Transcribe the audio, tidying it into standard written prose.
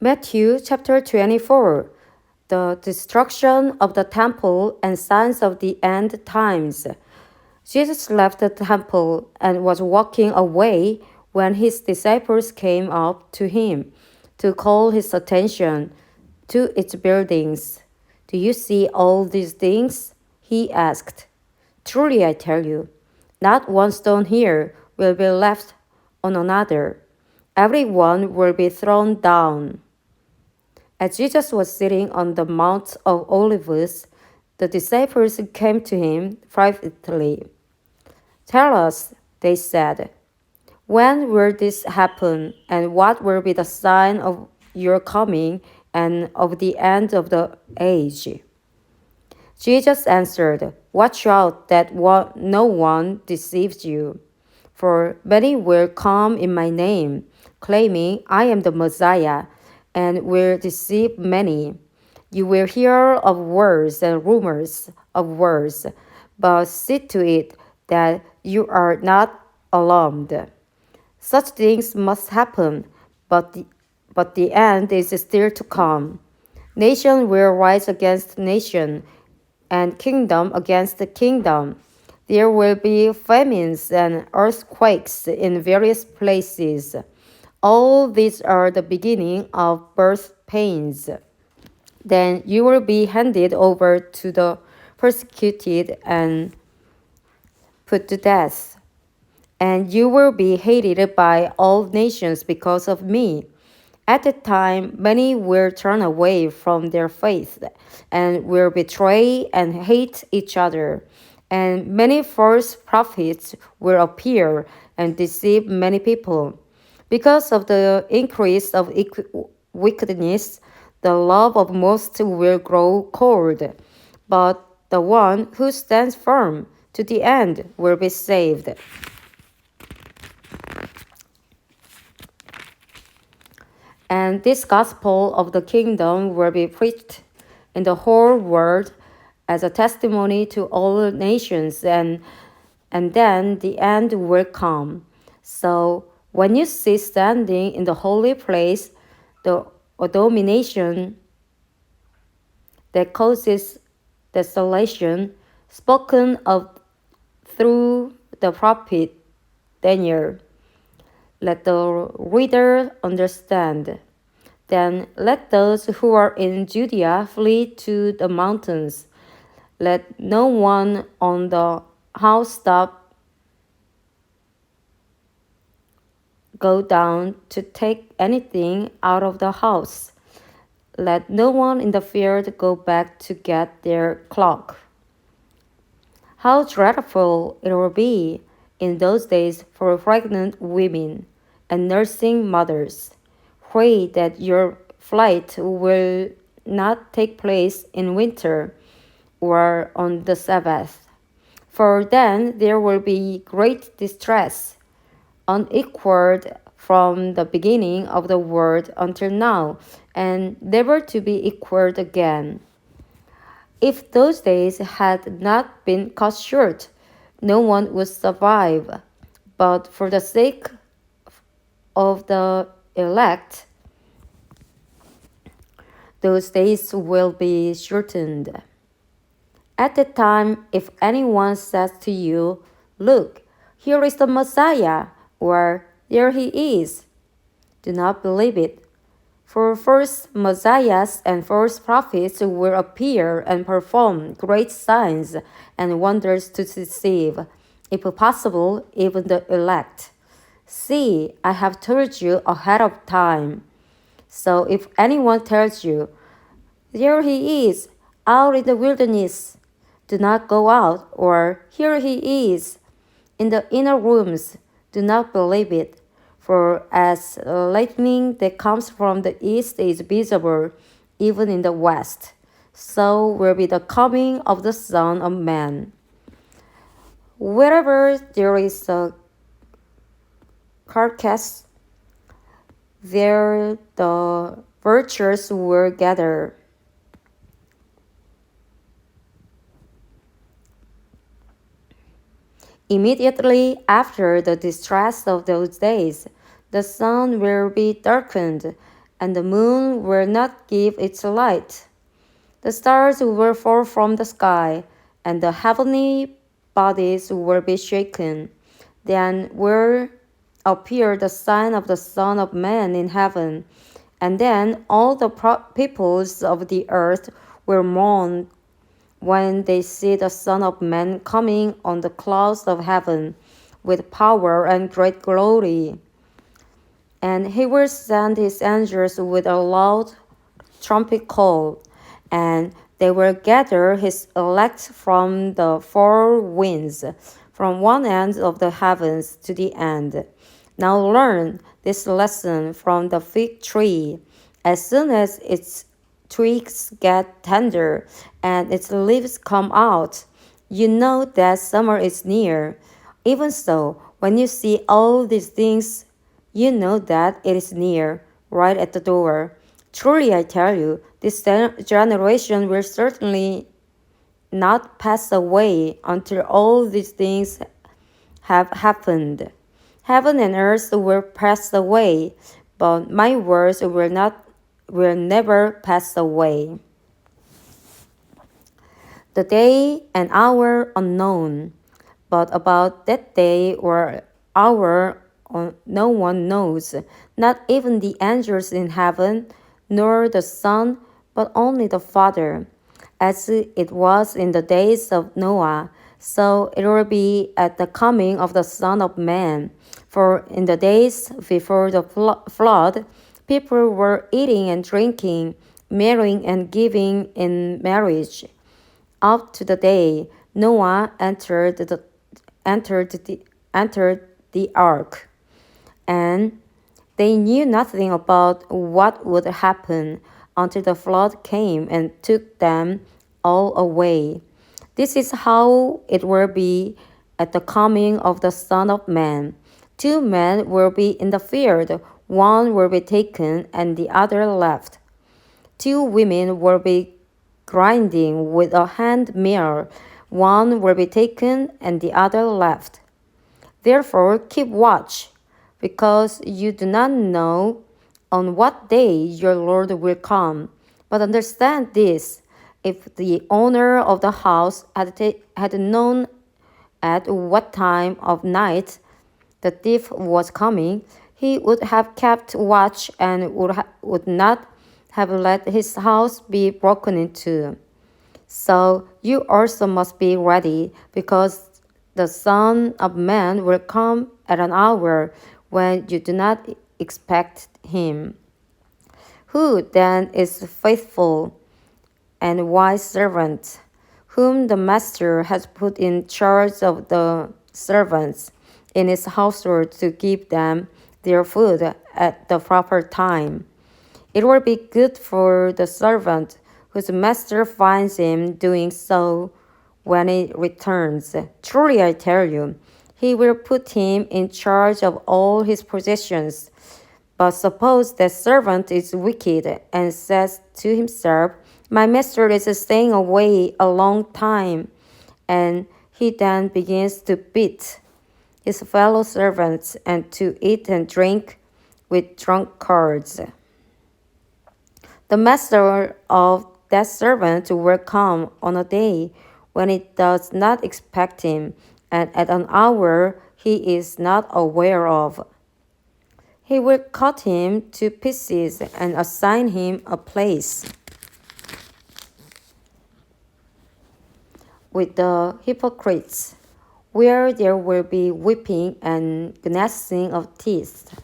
Matthew chapter 24. The destruction of the temple and signs of the end times. Jesus left the temple and was walking away when his disciples came up to him to call his attention to its buildings. Do you see all these things? He asked. Truly I tell you, not one stone here will be left on another. Every one will be thrown down. As Jesus was sitting on the Mount of Olives, the disciples came to him privately. Tell us, they said, when will this happen, and what will be the sign of your coming and of the end of the age? Jesus answered, Watch out that no one deceives you. For many will come in my name, claiming I am the Messiah, and will deceive many. You will hear of wars and rumors of wars, but see to it that you are not alarmed. Such things must happen, but the end is still to come. Nation will rise against nation, and kingdom against kingdom. There will be famines and earthquakes in various places. All these are the beginning of birth pains. Then you will be handed over to the persecuted and put to death. And you will be hated by all nations because of me. At that time, many will turn away from their faith and will betray and hate each other. And many false prophets will appear and deceive many people. Because of the increase of wickedness, the love of most will grow cold. But the one who stands firm to the end will be saved. And this gospel of the kingdom will be preached in the whole world as a testimony to all nations, and then the end will come. So when you see standing in the holy place the abomination that causes desolation, spoken of through the prophet Daniel, let the reader understand. Then let those who are in Judea flee to the mountains. Let no one on the housetop go down to take anything out of the house. Let no one in the field go back to get their cloak. How dreadful it will be in those days for pregnant women and nursing mothers. Pray that your flight will not take place in winter or on the Sabbath, for then there will be great distress, unequaled from the beginning of the world until now, and never to be equaled again. If those days had not been cut short, no one would survive. But for the sake of the elect, those days will be shortened. At that time, if anyone says to you, Look, here is the Messiah, or There he is, do not believe it. For false messiahs and false prophets will appear and perform great signs and wonders to deceive, if possible, even the elect. See, I have told you ahead of time. So if anyone tells you, There he is, out in the wilderness, do not go out, or Here he is, in the inner rooms, do not believe it. For as lightning that comes from the east is visible even in the west, so will be the coming of the Son of Man. Wherever there is a carcass, there the vultures will gather. Immediately after the distress of those days, the sun will be darkened, and the moon will not give its light. The stars will fall from the sky, and the heavenly bodies will be shaken. Then will appear the sign of the Son of Man in heaven, and then all the peoples of the earth will mourn when they see the Son of Man coming on the clouds of heaven with power and great glory. And he will send his angels with a loud trumpet call, and they will gather his elect from the four winds, from one end of the heavens to the end. Now learn this lesson from the fig tree. As soon as its twigs get tender and its leaves come out, you know that summer is near. Even so, when you see all these things, you know that it is near, right at the door. Truly, I tell you, this generation will certainly not pass away until all these things have happened. Heaven and earth will pass away, but my words will never pass away. The day and hour unknown, but about that day or hour no one knows, not even the angels in heaven, nor the Son, but only the Father. As it was in the days of Noah, so it will be at the coming of the Son of Man. For in the days before the flood, people were eating and drinking, marrying and giving in marriage, up to the day Noah entered the ark. And they knew nothing about what would happen until the flood came and took them all away. This is how it will be at the coming of the Son of Man. Two men will be in the field, one will be taken and the other left. Two women will be grinding with a hand mill, one will be taken and the other left. Therefore, keep watch, because you do not know on what day your Lord will come. But understand this, if the owner of the house had known at what time of night the thief was coming, he would have kept watch and would not have let his house be broken into. So you also must be ready, because the Son of Man will come at an hour when you do not expect him. Who then is faithful and wise servant, whom the master has put in charge of the servants in his household to give them their food at the proper time? It will be good for the servant whose master finds him doing so when he returns. Truly, I tell you, he will put him in charge of all his possessions. But suppose that servant is wicked and says to himself, my master is staying away a long time, and he then begins to beat his fellow servants and to eat and drink with drunkards. The master of that servant will come on a day when he does not expect him, and at an hour he is not aware of. He will cut him to pieces and assign him a place with the hypocrites, where there will be weeping and gnashing of teeth.